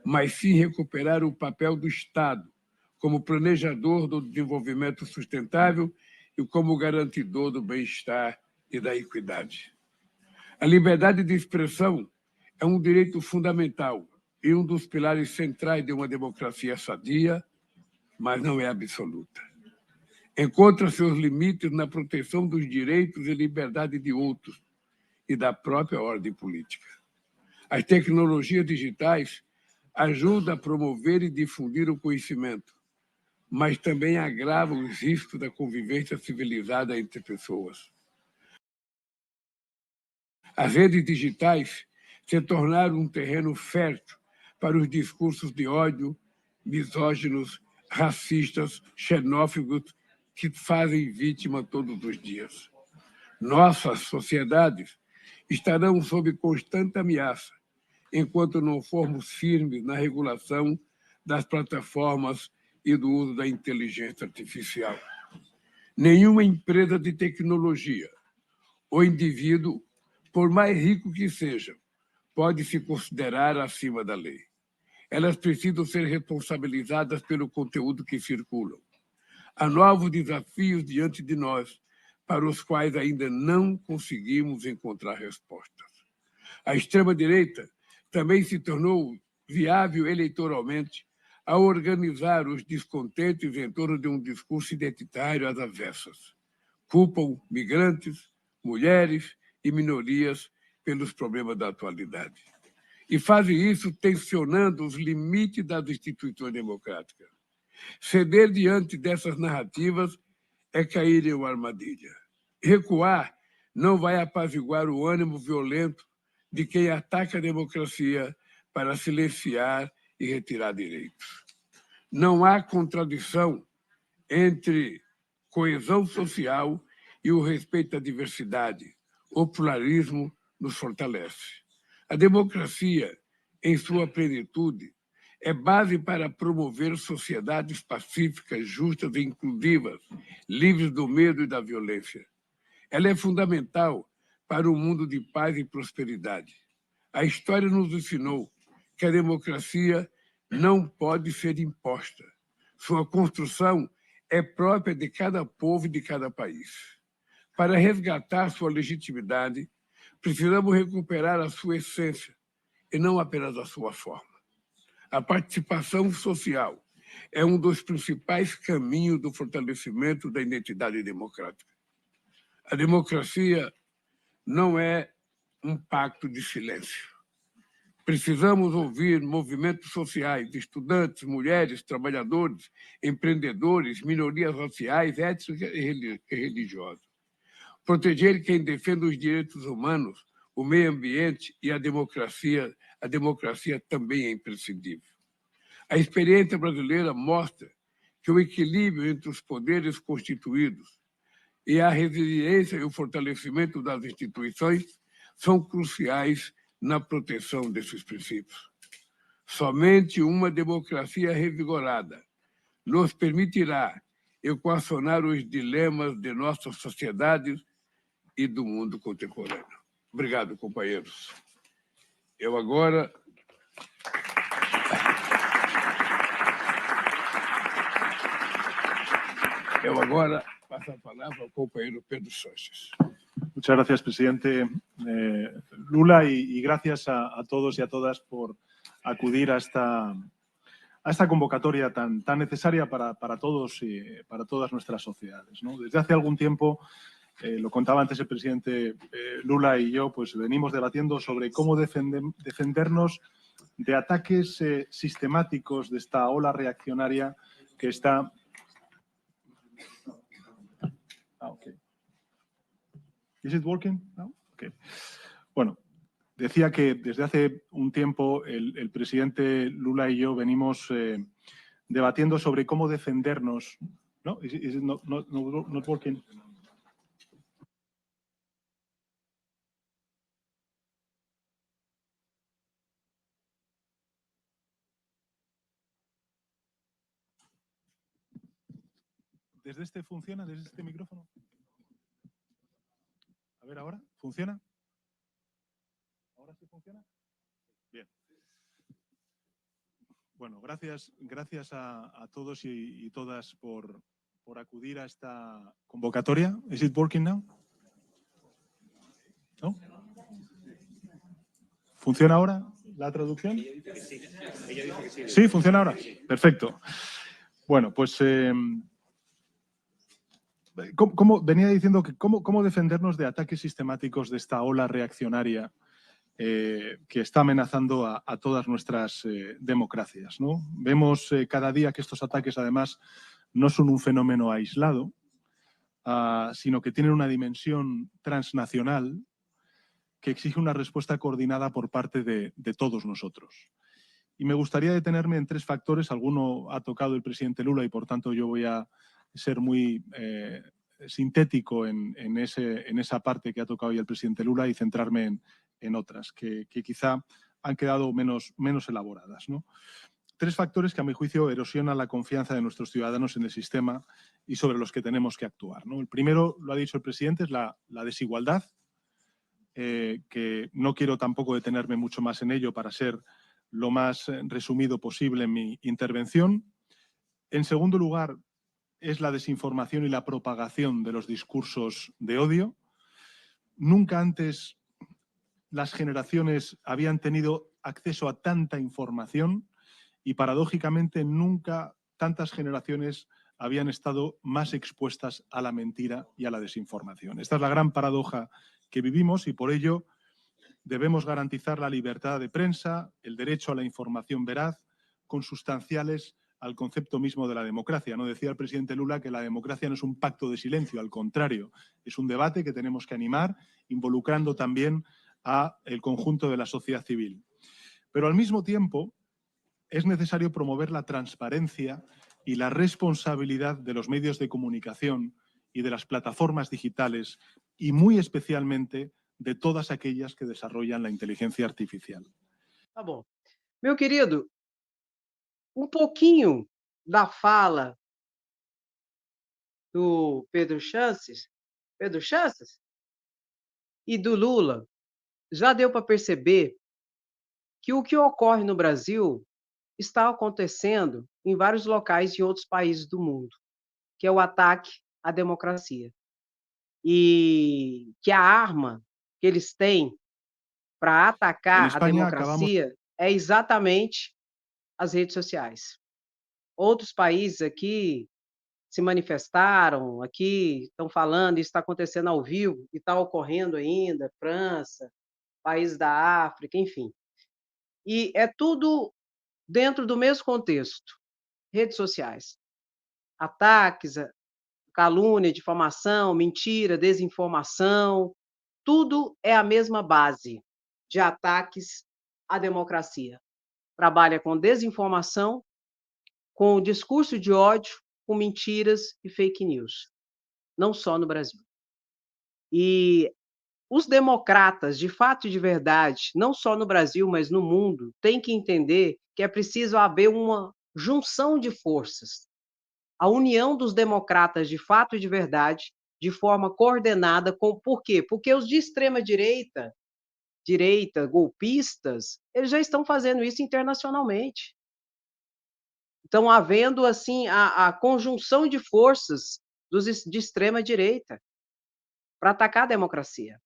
mas sim recuperar o papel do Estado como planejador do desenvolvimento sustentável e como garantidor do bem-estar e da equidade. A liberdade de expressão é um direito fundamental e um dos pilares centrais de uma democracia sadia, mas não é absoluta. Encontra seus limites na proteção dos direitos e liberdade de outros e da própria ordem política. As tecnologias digitais ajudam a promover e difundir o conhecimento, mas também agravam os riscos da convivência civilizada entre pessoas. As redes digitais se tornaram um terreno fértil para os discursos de ódio, misóginos, racistas, xenófobos, que fazem vítima todos os dias. Nossas sociedades estarão sob constante ameaça enquanto não formos firmes na regulação das plataformas e do uso da inteligência artificial. Nenhuma empresa de tecnologia ou indivíduo, por mais rico que seja, pode se considerar acima da lei. Elas precisam ser responsabilizadas pelo conteúdo que circulam. Há novos desafios diante de nós, para os quais ainda não conseguimos encontrar respostas. A extrema-direita também se tornou viável eleitoralmente ao organizar os descontentes em torno de um discurso identitário às avessas. Culpam migrantes, mulheres e minorias pelos problemas da atualidade. E fazem isso tensionando os limites das instituições democráticas. Ceder diante dessas narrativas é cair em uma armadilha. Recuar não vai apaziguar o ânimo violento de quem ataca a democracia para silenciar e retirar direitos. Não há contradição entre coesão social e o respeito à diversidade. O pluralismo nos fortalece. A democracia, em sua plenitude, é base para promover sociedades pacíficas, justas e inclusivas, livres do medo e da violência. Ela é fundamental para um mundo de paz e prosperidade. A história nos ensinou que a democracia não pode ser imposta. Sua construção é própria de cada povo e de cada país. Para resgatar sua legitimidade, precisamos recuperar a sua essência e não apenas a sua forma. A participação social é um dos principais caminhos do fortalecimento da identidade democrática. A democracia não é um pacto de silêncio. Precisamos ouvir movimentos sociais, estudantes, mulheres, trabalhadores, empreendedores, minorias raciais, étnicas e religiosas. Proteger quem defende os direitos humanos, o meio ambiente e a democracia também é imprescindível. A experiência brasileira mostra que o equilíbrio entre os poderes constituídos e a resiliência e o fortalecimento das instituições são cruciais na proteção desses princípios. Somente uma democracia revigorada nos permitirá equacionar os dilemas de nossas sociedades e do mundo contemporâneo. Obrigado, companheiros. Eu agora paso a palavra ao companheiro Pedro Sánchez. Muchas gracias, presidente Lula, y gracias a todos y a todas por acudir a esta convocatoria tan necesaria para todos y para todas nuestras sociedades, ¿no? Desde hace algún tiempo, lo contaba antes el presidente Lula y yo, pues venimos debatiendo sobre cómo defendernos de ataques sistemáticos de esta ola reaccionaria que está... Okay. Is it working now? Okay. Bueno, decía que desde hace un tiempo el presidente Lula y yo venimos debatiendo sobre cómo defendernos. ¿No? Is it not working? ¿Desde este funciona? ¿Desde este micrófono? A ver, ¿ahora? ¿Funciona? ¿Ahora sí funciona? Bien. Bueno, gracias a todos y todas por acudir a esta convocatoria. ¿Is it working now? ¿No? ¿Funciona ahora la traducción? Sí, funciona ahora. Perfecto. Bueno, pues... ¿Cómo venía diciendo que cómo defendernos de ataques sistemáticos de esta ola reaccionaria que está amenazando a todas nuestras democracias, ¿no? Vemos cada día que estos ataques, además, no son un fenómeno aislado, sino que tienen una dimensión transnacional que exige una respuesta coordinada por parte de todos nosotros. Y me gustaría detenerme en tres factores. Alguno ha tocado el presidente Lula y, por tanto, yo voy a ser muy sintético en esa parte que ha tocado hoy el presidente Lula y centrarme en otras que quizá han quedado menos elaboradas, ¿no? Tres factores que, a mi juicio, erosionan la confianza de nuestros ciudadanos en el sistema y sobre los que tenemos que actuar, ¿no? El primero, lo ha dicho el presidente, es la desigualdad, que no quiero tampoco detenerme mucho más en ello para ser lo más resumido posible en mi intervención. En segundo lugar, es la desinformación y la propagación de los discursos de odio. Nunca antes las generaciones habían tenido acceso a tanta información y, paradójicamente, nunca tantas generaciones habían estado más expuestas a la mentira y a la desinformación. Esta es la gran paradoja que vivimos y, por ello, debemos garantizar la libertad de prensa, el derecho a la información veraz, consustanciales al concepto mismo de la democracia. ¿No? Decía el presidente Lula que la democracia no es un pacto de silencio, al contrario, es un debate que tenemos que animar, involucrando también a el conjunto de la sociedad civil. Pero al mismo tiempo es necesario promover la transparencia y la responsabilidad de los medios de comunicación y de las plataformas digitales y muy especialmente de todas aquellas que desarrollan la inteligencia artificial. Tá bom. Meu querido, pouquinho da fala do Pedro Sánchez e do Lula já deu para perceber que o que ocorre no Brasil está acontecendo em vários locais e outros países do mundo, que é o ataque à democracia. e que a arma que eles têm para En atacar a España acabamos democracia é exatamente as redes sociais. Outros países aqui se manifestaram, aqui estão falando, isso está acontecendo ao vivo e está ocorrendo ainda, França, países da África, enfim. E é tudo dentro do mesmo contexto, redes sociais. Ataques, calúnia, difamação, mentira, desinformação, tudo é a mesma base de ataques à democracia. Trabalha com desinformação, com discurso de ódio, com mentiras e fake news, não só no Brasil. E os democratas, de fato e de verdade, não só no Brasil, mas no mundo, têm que entender que é preciso haver uma junção de forças, a união dos democratas de fato e de verdade, de forma coordenada. Por quê? Porque os de extrema direita, golpistas, eles já estão fazendo isso internacionalmente. Estão havendo, assim, a conjunção de forças de extrema direita para atacar a democracia.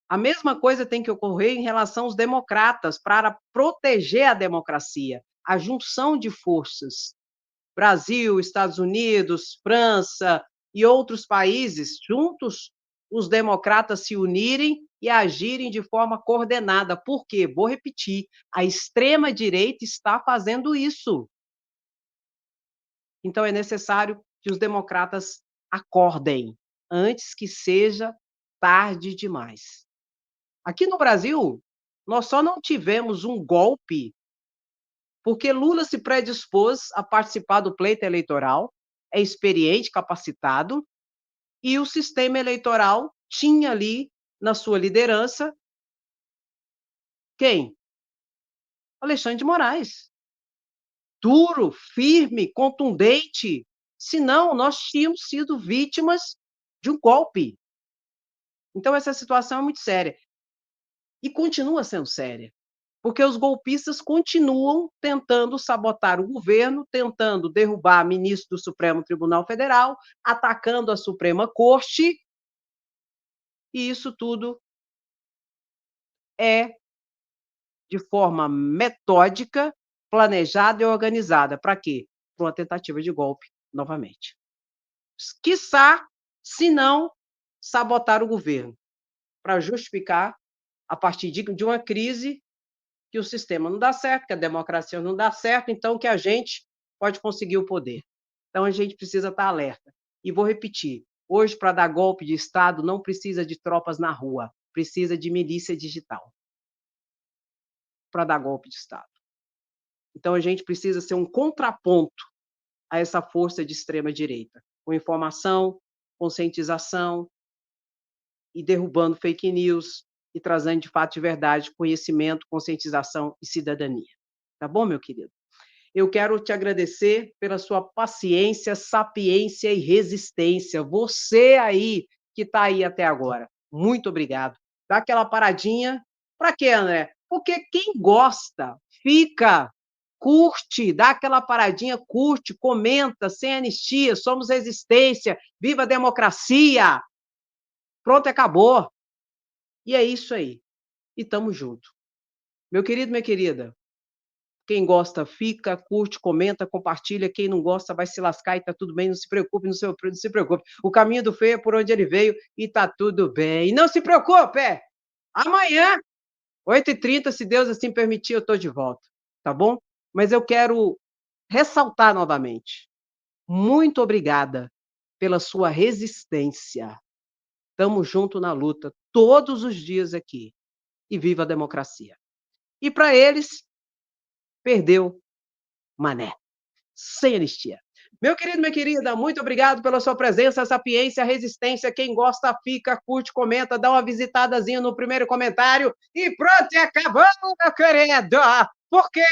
A mesma coisa tem que ocorrer em relação aos democratas, para proteger a democracia, a junção de forças. Brasil, Estados Unidos, França e outros países, juntos, os democratas se unirem e agirem de forma coordenada. Por quê? Vou repetir, a extrema-direita está fazendo isso. Então é necessário que os democratas acordem, antes que seja tarde demais. Aqui no Brasil, nós só não tivemos um golpe porque Lula se predispôs a participar do pleito eleitoral, é experiente, capacitado, e o sistema eleitoral tinha ali, na sua liderança, quem? Alexandre de Moraes. Duro, firme, contundente, senão nós tínhamos sido vítimas de um golpe. Então essa situação é muito séria. E continua sendo séria, porque os golpistas continuam tentando sabotar o governo, tentando derrubar ministro do Supremo Tribunal Federal, atacando a Suprema Corte, e isso tudo é de forma metódica, planejada e organizada. Para quê? Para uma tentativa de golpe novamente. Quiçá, se não, sabotar o governo, para justificar, a partir de uma crise, que o sistema não dá certo, que a democracia não dá certo, então que a gente pode conseguir o poder. Então a gente precisa estar alerta. E vou repetir, hoje para dar golpe de Estado não precisa de tropas na rua, precisa de milícia digital para dar golpe de Estado. Então a gente precisa ser um contraponto a essa força de extrema direita, com informação, conscientização e derrubando fake news, e trazendo de fato de verdade conhecimento, conscientização e cidadania. Tá bom, meu querido? Eu quero te agradecer pela sua paciência, sapiência e resistência. Você aí que está aí até agora. Muito obrigado. Dá aquela paradinha. Para quê, André? Porque quem gosta, fica, curte, dá aquela paradinha, curte, comenta, sem anistia, somos resistência, viva a democracia. Pronto, acabou. E é isso aí. E tamo junto. Meu querido, minha querida, quem gosta, fica, curte, comenta, compartilha. Quem não gosta, vai se lascar e tá tudo bem. Não se preocupe, não se preocupe. O caminho do feio é por onde ele veio e tá tudo bem. E não se preocupe, amanhã, 8h30, se Deus assim permitir, eu tô de volta. Tá bom? Mas eu quero ressaltar novamente. Muito obrigada pela sua resistência. Tamo junto na luta, todos os dias aqui. E viva a democracia. E para eles, perdeu Mané. Sem anistia. Meu querido, minha querida, muito obrigado pela sua presença, sapiência, resistência. Quem gosta, fica, curte, comenta, dá uma visitadazinha no primeiro comentário. E pronto, e acabou, meu querido. Porque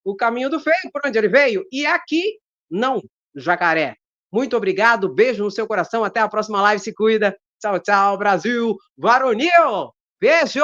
o caminho do feio, por onde ele veio. E aqui, não, Jacaré. Muito obrigado, beijo no seu coração. Até a próxima live, se cuida. Tchau, tchau, Brasil varonil. Beijo.